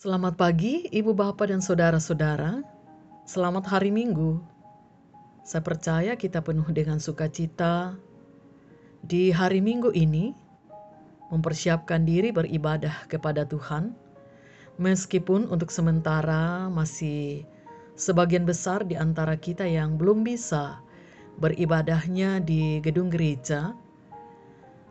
Selamat pagi, Ibu, Bapak, dan saudara-saudara. Selamat hari Minggu. Saya percaya kita penuh dengan sukacita di hari Minggu ini, mempersiapkan diri beribadah kepada Tuhan. Meskipun untuk sementara masih sebagian besar di antara kita yang belum bisa beribadahnya di gedung gereja,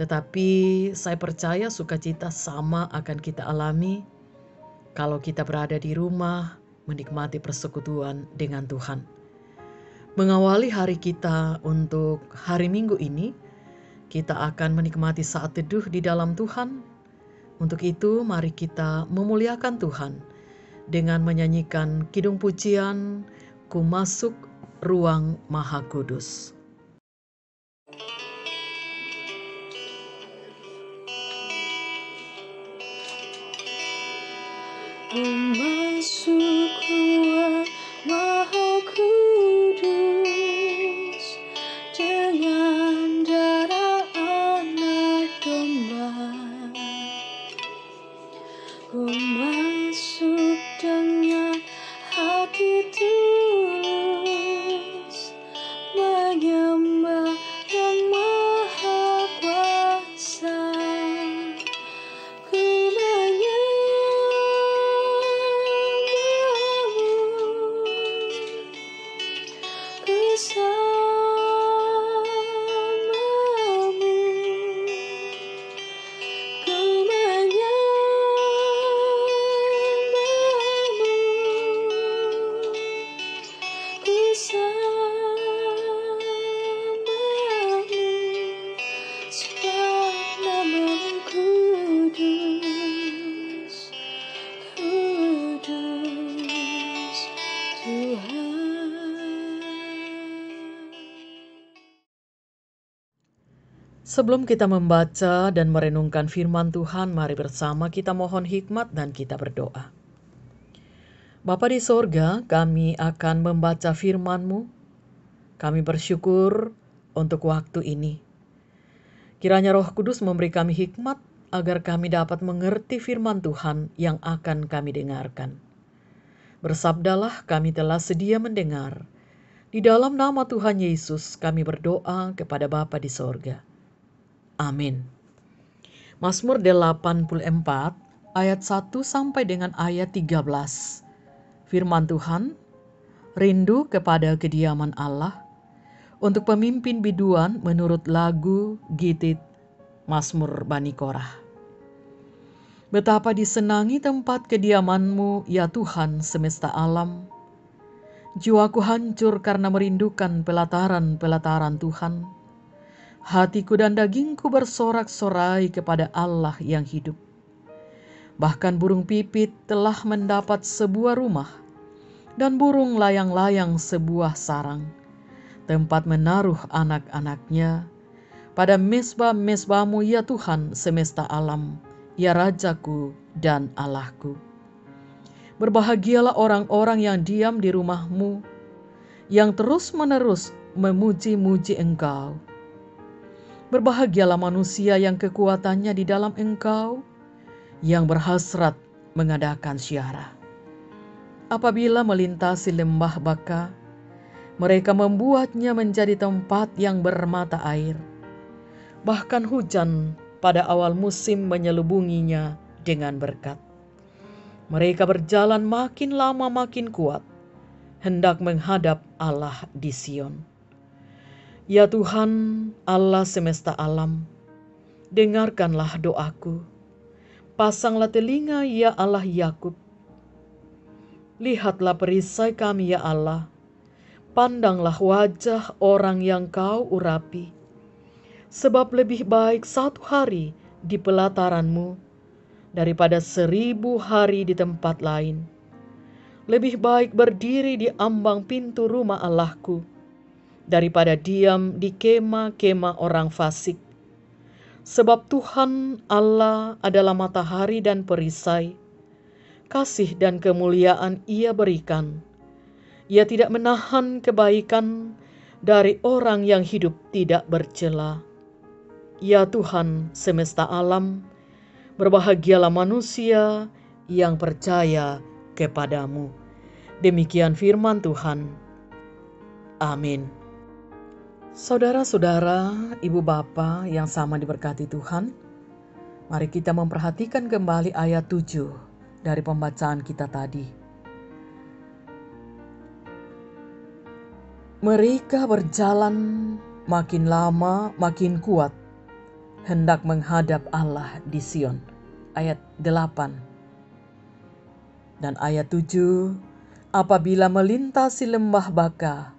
tetapi saya percaya sukacita sama akan kita alami kalau kita berada di rumah, menikmati persekutuan dengan Tuhan. Mengawali hari kita untuk hari Minggu ini, kita akan menikmati saat teduh di dalam Tuhan. Untuk itu, mari kita memuliakan Tuhan dengan menyanyikan kidung pujian, Ku Masuk Ruang Maha Kudus. Ku masuk ruang Maha Kudus dengan darah anak domba. Ku masuk dengan hati tulus menyembah Yang Maha Kuasa. Sebelum kita membaca dan merenungkan firman Tuhan, mari bersama kita mohon hikmat dan kita berdoa. Bapa di sorga, kami akan membaca firman-Mu. Kami bersyukur untuk waktu ini. Kiranya Roh Kudus memberi kami hikmat agar kami dapat mengerti firman Tuhan yang akan kami dengarkan. Bersabdalah, kami telah sedia mendengar. Di dalam nama Tuhan Yesus kami berdoa kepada Bapa di sorga. Amin. Mazmur 84 ayat 1 sampai dengan ayat 13. Firman Tuhan, rindu kepada kediaman Allah, untuk pemimpin biduan menurut lagu Gitit Mazmur Bani Korah. Betapa disenangi tempat kediaman-Mu, ya Tuhan semesta alam. Jiwaku hancur karena merindukan pelataran-pelataran Tuhan. Hatiku dan dagingku bersorak-sorai kepada Allah yang hidup. Bahkan burung pipit telah mendapat sebuah rumah, dan burung layang-layang sebuah sarang, tempat menaruh anak-anaknya. Pada mesbah-mesbah-Mu, ya Tuhan semesta alam, ya Rajaku dan Allahku. Berbahagialah orang-orang yang diam di rumah-Mu, yang terus-menerus memuji-muji Engkau. Berbahagialah manusia yang kekuatannya di dalam Engkau, yang berhasrat mengadakan syarah. Apabila melintasi lembah Baka, mereka membuatnya menjadi tempat yang bermata air. Bahkan hujan pada awal musim menyelubunginya dengan berkat. Mereka berjalan makin lama makin kuat, hendak menghadap Allah di Sion. Ya Tuhan, Allah semesta alam, dengarkanlah doaku. Pasanglah telinga, ya Allah Yakub. Lihatlah perisai kami, ya Allah. Pandanglah wajah orang yang Kau urapi. Sebab lebih baik satu hari di pelataran-Mu daripada 1000 hari di tempat lain. Lebih baik berdiri di ambang pintu rumah Allahku daripada diam di kemah-kemah orang fasik. Sebab Tuhan Allah adalah matahari dan perisai. Kasih dan kemuliaan Ia berikan. Ia tidak menahan kebaikan dari orang yang hidup tidak bercela. Ya Tuhan semesta alam, berbahagialah manusia yang percaya kepadamu. Demikian firman Tuhan. Amin. Saudara-saudara, ibu bapa yang sama diberkati Tuhan, mari kita memperhatikan kembali ayat 7 dari pembacaan kita tadi. Mereka berjalan makin lama makin kuat, hendak menghadap Allah di Sion. Ayat 8. Dan ayat 7, apabila melintasi lembah Baka,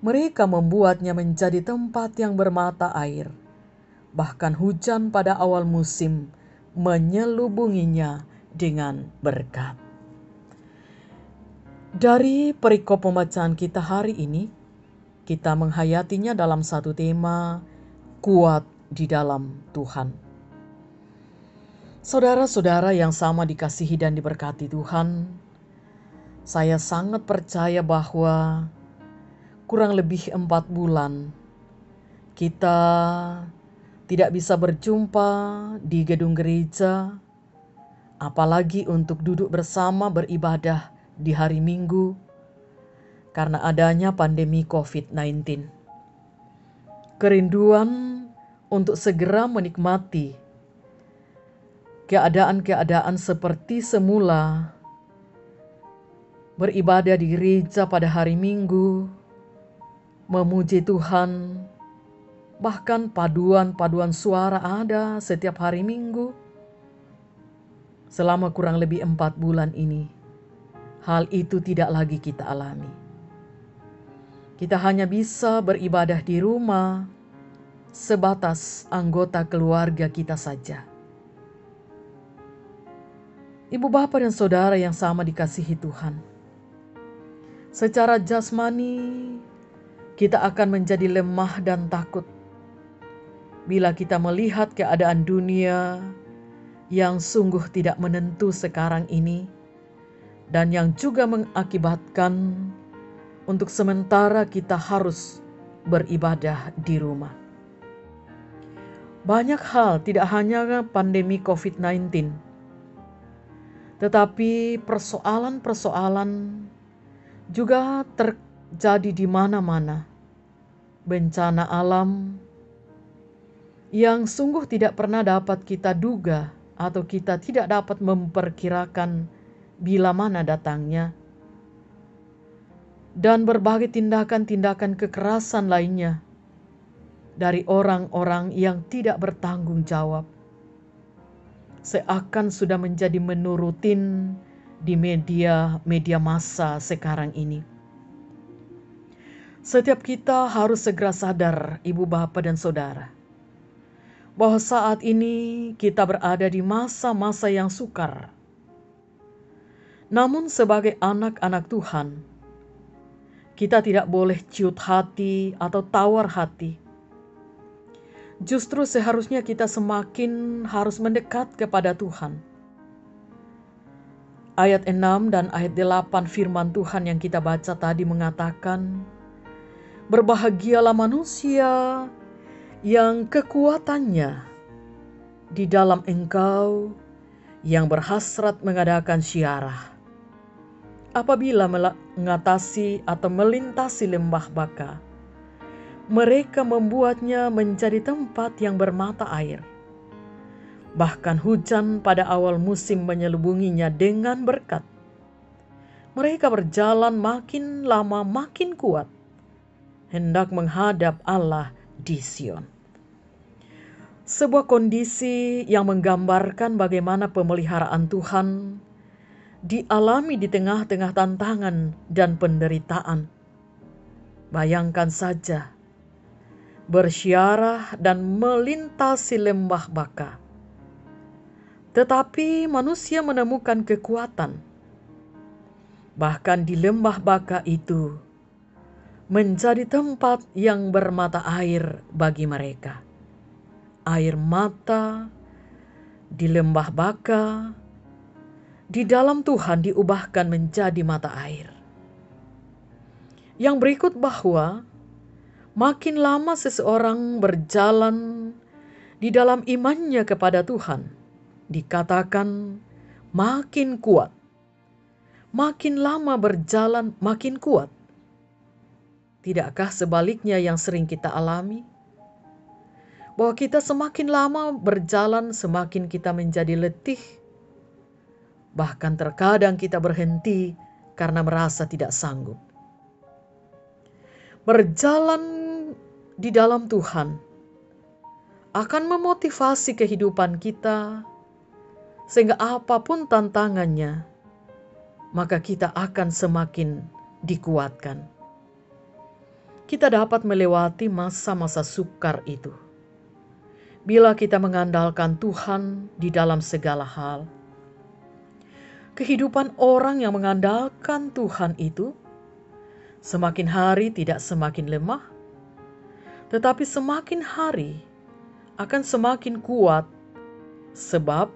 mereka membuatnya menjadi tempat yang bermata air. Bahkan hujan pada awal musim menyelubunginya dengan berkat. Dari perikop pembacaan kita hari ini, kita menghayatinya dalam satu tema, kuat di dalam Tuhan. Saudara-saudara yang sama dikasihi dan diberkati Tuhan, saya sangat percaya bahwa kurang lebih 4 bulan kita tidak bisa berjumpa di gedung gereja, apalagi untuk duduk bersama beribadah di hari Minggu karena adanya pandemi COVID-19. Kerinduan untuk segera menikmati keadaan-keadaan seperti semula, beribadah di gereja pada hari Minggu, memuji Tuhan, bahkan paduan-paduan suara ada setiap hari Minggu. Selama kurang lebih 4 bulan ini, hal itu tidak lagi kita alami. Kita hanya bisa beribadah di rumah, sebatas anggota keluarga kita saja. Ibu bapa dan saudara yang sama dikasihi Tuhan, secara jasmani kita akan menjadi lemah dan takut bila kita melihat keadaan dunia yang sungguh tidak menentu sekarang ini dan yang juga mengakibatkan untuk sementara kita harus beribadah di rumah. Banyak hal, tidak hanya pandemi COVID-19, tetapi persoalan-persoalan juga terjadi di mana-mana. Bencana alam yang sungguh tidak pernah dapat kita duga atau kita tidak dapat memperkirakan bila mana datangnya. Dan berbagai tindakan-tindakan kekerasan lainnya dari orang-orang yang tidak bertanggung jawab, seakan sudah menjadi menu rutin di media massa sekarang ini. Setiap kita harus segera sadar, ibu bapa dan saudara, bahwa saat ini kita berada di masa-masa yang sukar. Namun sebagai anak-anak Tuhan, kita tidak boleh ciut hati atau tawar hati. Justru seharusnya kita semakin harus mendekat kepada Tuhan. Ayat 6 dan ayat 8 firman Tuhan yang kita baca tadi mengatakan, berbahagialah manusia yang kekuatannya di dalam Engkau, yang berhasrat mengadakan syiarah. Apabila mengatasi atau melintasi lembah Baka, mereka membuatnya menjadi tempat yang bermata air. Bahkan hujan pada awal musim menyelubunginya dengan berkat. Mereka berjalan makin lama makin kuat, hendak menghadap Allah di Sion. Sebuah kondisi yang menggambarkan bagaimana pemeliharaan Tuhan dialami di tengah-tengah tantangan dan penderitaan. Bayangkan saja, bersyiarah dan melintasi lembah Baka. Tetapi manusia menemukan kekuatan. Bahkan di lembah Baka itu menjadi tempat yang bermata air bagi mereka. Air mata di lembah Baka, di dalam Tuhan diubahkan menjadi mata air. Yang berikut bahwa makin lama seseorang berjalan di dalam imannya kepada Tuhan, dikatakan makin kuat. Makin lama berjalan, makin kuat. Tidakkah sebaliknya yang sering kita alami? Bahwa kita semakin lama berjalan, semakin kita menjadi letih. Bahkan terkadang kita berhenti karena merasa tidak sanggup. Berjalan di dalam Tuhan akan memotivasi kehidupan kita, sehingga apapun tantangannya, maka kita akan semakin dikuatkan. Kita dapat melewati masa-masa sukar itu bila kita mengandalkan Tuhan di dalam segala hal. Kehidupan orang yang mengandalkan Tuhan itu semakin hari tidak semakin lemah, tetapi semakin hari akan semakin kuat, sebab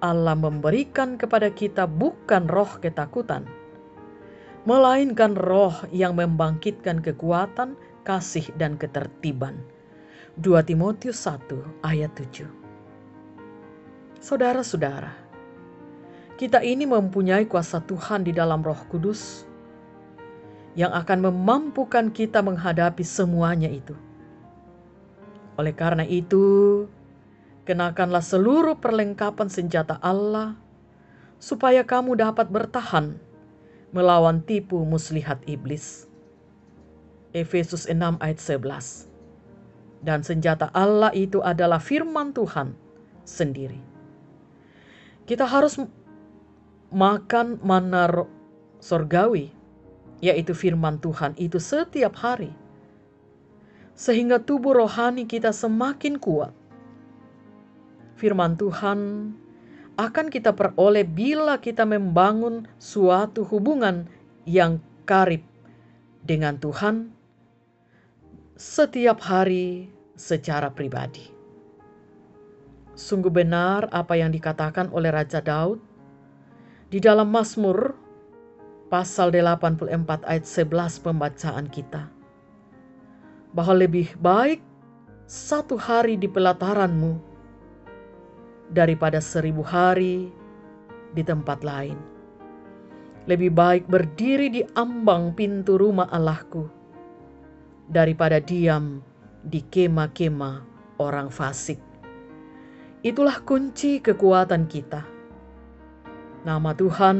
Allah memberikan kepada kita bukan roh ketakutan, melainkan roh yang membangkitkan kekuatan, kasih, dan ketertiban. 2 Timotius 1 ayat 7. Saudara-saudara, kita ini mempunyai kuasa Tuhan di dalam Roh Kudus yang akan memampukan kita menghadapi semuanya itu. Oleh karena itu, kenakanlah seluruh perlengkapan senjata Allah supaya kamu dapat bertahan melawan tipu muslihat iblis. Efesus 6 ayat 11. Dan senjata Allah itu adalah firman Tuhan sendiri. Kita harus makan manna sorgawi, yaitu firman Tuhan itu setiap hari, sehingga tubuh rohani kita semakin kuat. Firman Tuhan akan kita peroleh bila kita membangun suatu hubungan yang karib dengan Tuhan setiap hari secara pribadi. Sungguh benar apa yang dikatakan oleh Raja Daud di dalam Mazmur pasal 84 ayat 11 pembacaan kita, bahwa lebih baik 1 hari di pelataranmu daripada 1000 hari di tempat lain. Lebih baik berdiri di ambang pintu rumah Allahku daripada diam di kemah-kemah orang fasik. Itulah kunci kekuatan kita. Nama Tuhan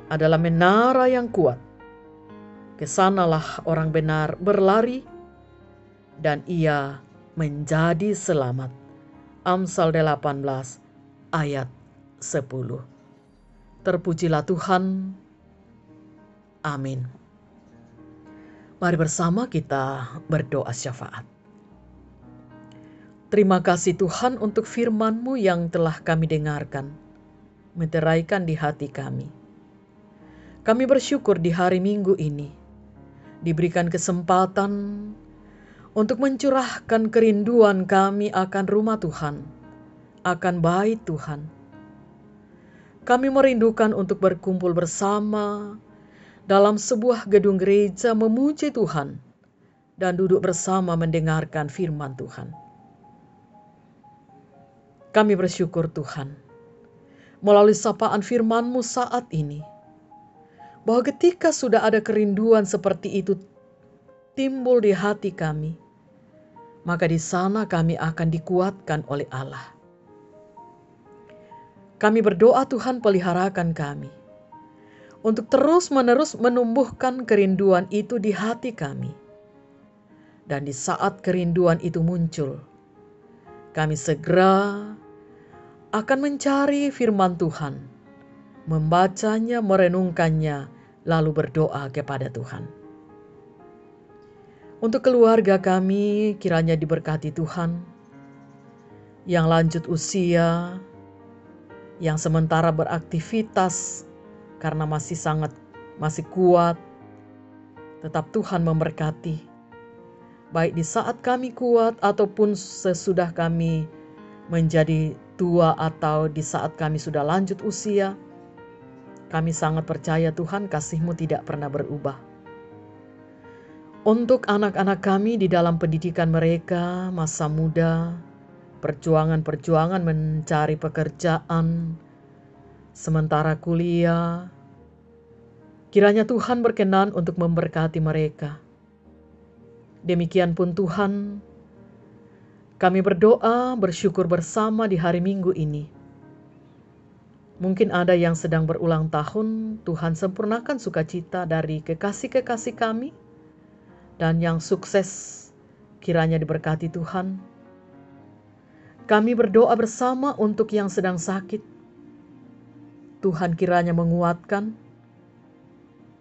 adalah menara yang kuat. Kesanalah orang benar berlari dan ia menjadi selamat. Amsal 18 ayat 10. Terpujilah Tuhan. Amin. Mari bersama kita berdoa syafaat. Terima kasih Tuhan untuk firman-Mu yang telah kami dengarkan, meteraikan di hati kami. Kami bersyukur di hari Minggu ini diberikan kesempatan untuk mencurahkan kerinduan kami akan rumah Tuhan, akan bait Tuhan. Kami merindukan untuk berkumpul bersama dalam sebuah gedung gereja memuji Tuhan dan duduk bersama mendengarkan firman Tuhan. Kami bersyukur Tuhan melalui sapaan firman-Mu saat ini, bahwa ketika sudah ada kerinduan seperti itu timbul di hati kami, maka di sana kami akan dikuatkan oleh Allah. Kami berdoa Tuhan peliharakan kami untuk terus-menerus menumbuhkan kerinduan itu di hati kami. Dan di saat kerinduan itu muncul, kami segera akan mencari firman Tuhan, membacanya, merenungkannya, lalu berdoa kepada Tuhan. Untuk keluarga kami, kiranya diberkati Tuhan, yang lanjut usia, yang sementara beraktivitas karena masih kuat, tetap Tuhan memberkati. Baik di saat kami kuat ataupun sesudah kami menjadi tua atau di saat kami sudah lanjut usia, kami sangat percaya Tuhan kasih-Mu tidak pernah berubah. Untuk anak-anak kami di dalam pendidikan mereka, masa muda, perjuangan-perjuangan mencari pekerjaan, sementara kuliah. Kiranya Tuhan berkenan untuk memberkati mereka. Demikian pun Tuhan, kami berdoa bersyukur bersama di hari Minggu ini. Mungkin ada yang sedang berulang tahun, Tuhan sempurnakan sukacita dari kekasih-kekasih kami, dan yang sukses kiranya diberkati Tuhan. Kami berdoa bersama untuk yang sedang sakit. Tuhan kiranya menguatkan.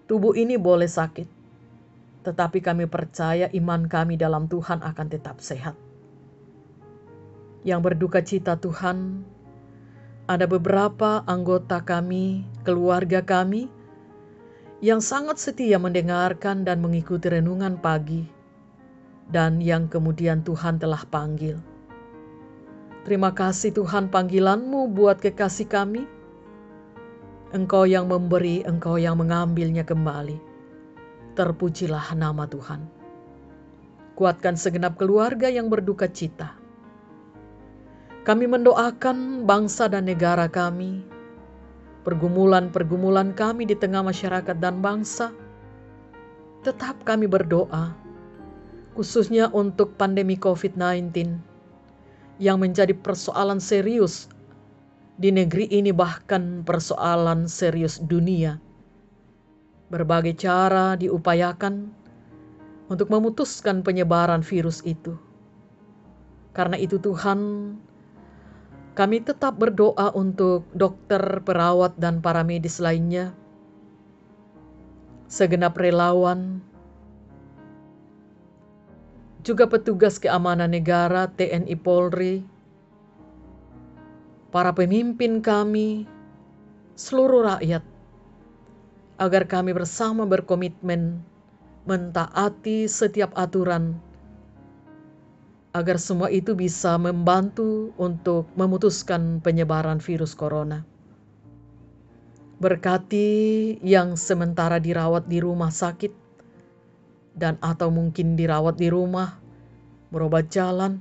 Tubuh ini boleh sakit, tetapi kami percaya iman kami dalam Tuhan akan tetap sehat. Yang berduka cita Tuhan, ada beberapa anggota kami, keluarga kami, yang sangat setia mendengarkan dan mengikuti renungan pagi, dan yang kemudian Tuhan telah panggil. Terima kasih Tuhan panggilan-Mu buat kekasih kami. Engkau yang memberi, Engkau yang mengambilnya kembali. Terpujilah nama Tuhan. Kuatkan segenap keluarga yang berduka cita. Kami mendoakan bangsa dan negara kami, pergumulan-pergumulan kami di tengah masyarakat dan bangsa. Tetap kami berdoa, khususnya untuk pandemi COVID-19 yang menjadi persoalan serius di negeri ini, bahkan persoalan serius dunia. Berbagai cara diupayakan untuk memutuskan penyebaran virus itu. Karena itu Tuhan, kami tetap berdoa untuk dokter, perawat, dan para medis lainnya, segenap relawan, juga petugas keamanan negara, TNI Polri, para pemimpin kami, seluruh rakyat, agar kami bersama berkomitmen mentaati setiap aturan, agar semua itu bisa membantu untuk memutuskan penyebaran virus corona. Berkati yang sementara dirawat di rumah sakit dan atau mungkin dirawat di rumah, berobat jalan,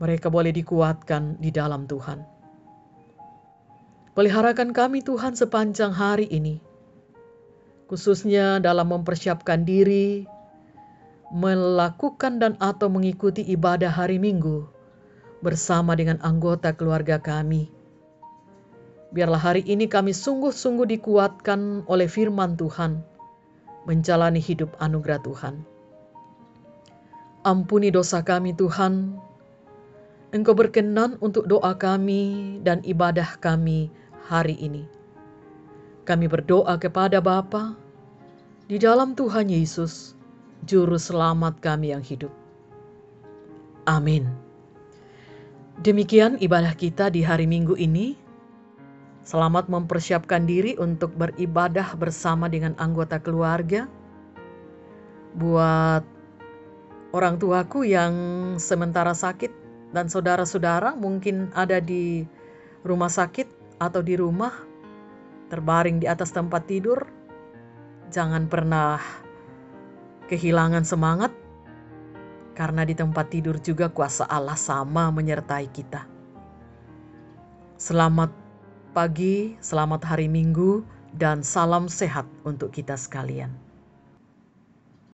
mereka boleh dikuatkan di dalam Tuhan. Peliharakan kami Tuhan sepanjang hari ini, khususnya dalam mempersiapkan diri, melakukan dan atau mengikuti ibadah hari Minggu bersama dengan anggota keluarga kami. Biarlah hari ini kami sungguh-sungguh dikuatkan oleh firman Tuhan, menjalani hidup anugerah Tuhan. Ampuni dosa kami Tuhan, Engkau berkenan untuk doa kami dan ibadah kami hari ini. Kami berdoa kepada Bapa di dalam Tuhan Yesus, Juru Selamat kami yang hidup. Amin. Demikian ibadah kita di hari Minggu ini. Selamat mempersiapkan diri untuk beribadah bersama dengan anggota keluarga. Buat orang tuaku yang sementara sakit dan saudara-saudara mungkin ada di rumah sakit atau di rumah, terbaring di atas tempat tidur, jangan pernah kehilangan semangat, karena di tempat tidur juga kuasa Allah sama menyertai kita. Selamat pagi, selamat hari Minggu, dan salam sehat untuk kita sekalian.